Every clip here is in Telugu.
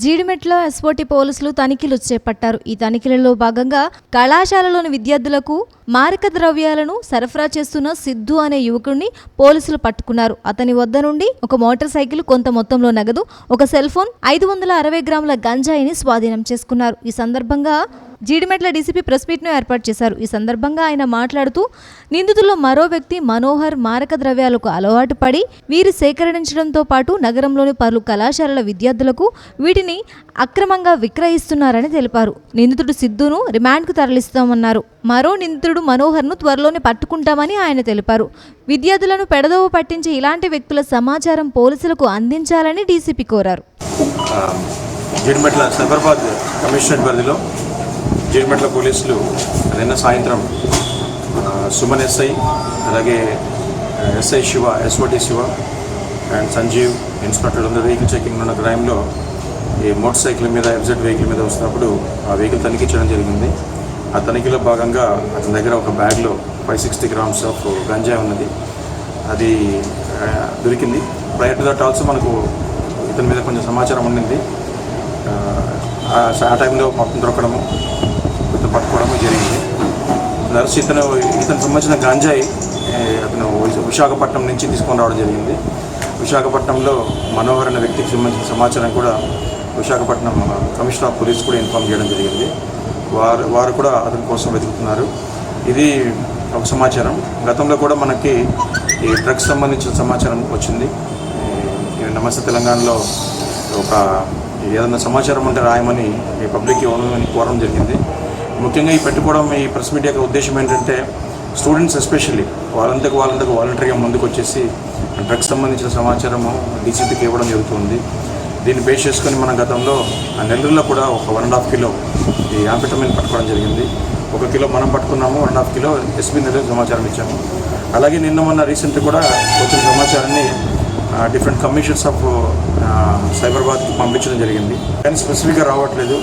జీడిమెట్ల ఎస్ఓటి పోలీసులు తనిఖీలు చేపట్టారు. ఈ తనిఖీలలో భాగంగా కళాశాలలోని విద్యార్థులకు మారక ద్రవ్యాలను సరఫరా చేస్తున్న సిద్ధు అనే యువకుడిని పోలీసులు పట్టుకున్నారు. అతని వద్ద నుండి ఒక మోటార్ సైకిల్, కొంత మొత్తంలో నగదు, ఒక సెల్ ఫోన్, 560 గ్రాముల గంజాయిని స్వాధీనం చేసుకున్నారు. ఈ సందర్భంగా జీడిమెట్ల డీసీపీ ప్రెస్ మీట్ను ఏర్పాటు చేశారు. ఈ సందర్భంగా ఆయన మాట్లాడుతూ, నిందితుల్లో మరో వ్యక్తి మనోహర్ మారక ద్రవ్యాలకు అలవాటు పడి వీరి సేకరించడంతో పాటు నగరంలోని పలు కళాశాలల విద్యార్థులకు వీటిని అక్రమంగా విక్రయిస్తున్నారని తెలిపారు. నిందితుడు సిద్ధును రిమాండ్కు తరలిస్తామన్నారు. మరో నిందితుడు మనోహర్ను త్వరలోనే పట్టుకుంటామని ఆయన తెలిపారు. విద్యార్థులను పెడదోవ పట్టించే ఇలాంటి వ్యక్తుల సమాచారం పోలీసులకు అందించాలని డీసీపీ కోరారు. జీడిమెట్ల సైబరాబాద్ కమిషనరేట్ పరిధిలో జీడిమెట్ల పోలీసులు నిన్న సాయంత్రం సుమన్ ఎస్ఐ, అలాగే SI Shiva, SOT Shiva and Sanjeev inspector అందరూ వెహికల్ చెకింగ్ ఉన్న క్రైమ్లో ఈ మోటార్ సైకిల్ మీద, ఎఫ్జెడ్ వెహికల్ మీద వస్తున్నప్పుడు ఆ వెహికల్ తనిఖీ చేయడం జరిగింది. ఆ తనిఖీలో భాగంగా అతని దగ్గర ఒక బ్యాగ్లో 560 గ్రామ్స్ ఆఫ్ గంజాయి ఉన్నది. అది దొరికింది. ప్రయర్ టు దట్ ఆల్సో మనకు ఇతని మీద కొంచెం సమాచారం ఉండింది. ఆ టైంలో మొత్తం దొరకడము, ఇతను పట్టుకోవడము జరిగింది. నర్సు ఇతనికి సంబంధించిన గంజాయి అతను విశాఖపట్నం నుంచి తీసుకొని రావడం జరిగింది. విశాఖపట్నంలో మనోహర్ అనే వ్యక్తికి సంబంధించిన సమాచారం కూడా విశాఖపట్నం కమిషనర్ ఆఫ్ పోలీస్ కూడా ఇన్ఫార్మ్ చేయడం జరిగింది. వారు కూడా అతని కోసం వెతుకుతున్నారు. ఇది ఒక సమాచారం. గతంలో కూడా మనకి ఈ డ్రగ్స్ సంబంధించిన సమాచారం వచ్చింది. నమస్తే తెలంగాణలో ఒక ఏదైనా సమాచారం ఉంటే రాయమని ఈ పబ్లిక్ ఇవ్వమని కోరడం జరిగింది. ముఖ్యంగా ఈ పెట్టుకోవడం, ఈ ప్రెస్ మీడియా యొక్క ఉద్దేశం ఏంటంటే స్టూడెంట్స్ ఎస్పెషల్లీ వాళ్ళంతకు వాలంటరీగా ముందుకు వచ్చేసి డ్రగ్స్ సంబంధించిన సమాచారము డీసీపీకి ఇవ్వడం జరుగుతుంది. దీన్ని బేస్ చేసుకొని మన గతంలో నెల్లూరులో కూడా ఒక 1.5 కిలో ఈ యాంఫెటమిన్ పట్టుకోవడం జరిగింది. 1 కిలో మనం పట్టుకున్నాము, 1.5 కిలో ఎస్పీ నెల్లూరు సమాచారం ఇచ్చాము. అలాగే మొన్న రీసెంట్ కూడా వచ్చిన సమాచారాన్ని డిఫరెంట్ కమిషన్స్ ఆఫ్ సైబరాబాద్కి పంపించడం జరిగింది. కానీ స్పెసిఫిక్గా రావట్లేదు.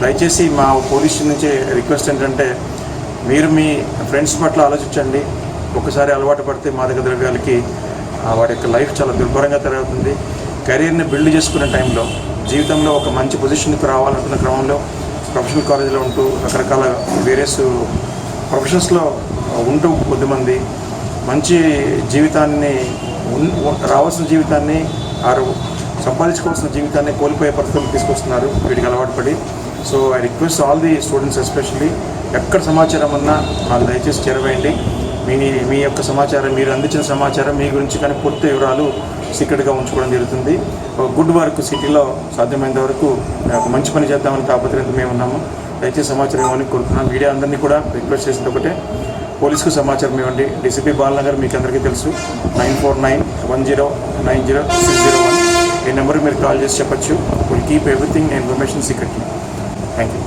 దయచేసి మా పోలీస్ నుంచి రిక్వెస్ట్ ఏంటంటే మీరు మీ ఫ్రెండ్స్ పట్ల ఆలోచించండి. ఒకసారి అలవాటు పడితే మాదక ద్రవ్యాలకి వాడి యొక్క లైఫ్ చాలా దుర్భరంగా తయారవుతుంది. కెరీర్ని బిల్డ్ చేసుకునే టైంలో, జీవితంలో ఒక మంచి పొజిషన్కి రావాలనుకున్న క్రమంలో ప్రొఫెషనల్ కాలేజీలో ఉంటూ రకరకాల వేరియస్ ప్రొఫెషన్స్లో ఉంటూ కొద్దిమంది మంచి జీవితాన్ని, రావాల్సిన జీవితాన్ని, సంపాదించుకోవాల్సిన జీవితాన్ని కోల్పోయే పరిస్థితులు తీసుకొస్తున్నారు వీటికి అలవాటు పడి. So I request all the students especially ఎక్కడ సమాచారం ఉన్నా నాకు దయచేసి చేరవేయండి. మీ యొక్క సమాచారం, మీరు అందించిన సమాచారం మీ గురించి కానీ పూర్తి వివరాలు సీక్రెట్గా ఉంచుకోవడం జరుగుతుంది. ఒక గుడ్ వర్క్ సిటీలో సాధ్యమైనంత వరకు ఒక మంచి పని చేద్దామని తాపత్రయంతో మేము ఉన్నాము. దయచేసి సమాచారం ఇవ్వమని కోరుతున్నాం. మీడియా అందరినీ కూడా రిక్వెస్ట్ చేసింది ఒకటే, పోలీసుకు సమాచారం ఇవ్వండి. డీసీపీ బాలనగర్ మీకు అందరికీ తెలుసు, 9491090601. ఈ నెంబర్కి మీరు కాల్ చేసి చెప్పచ్చు. Will keep everything information secretly. Thank you.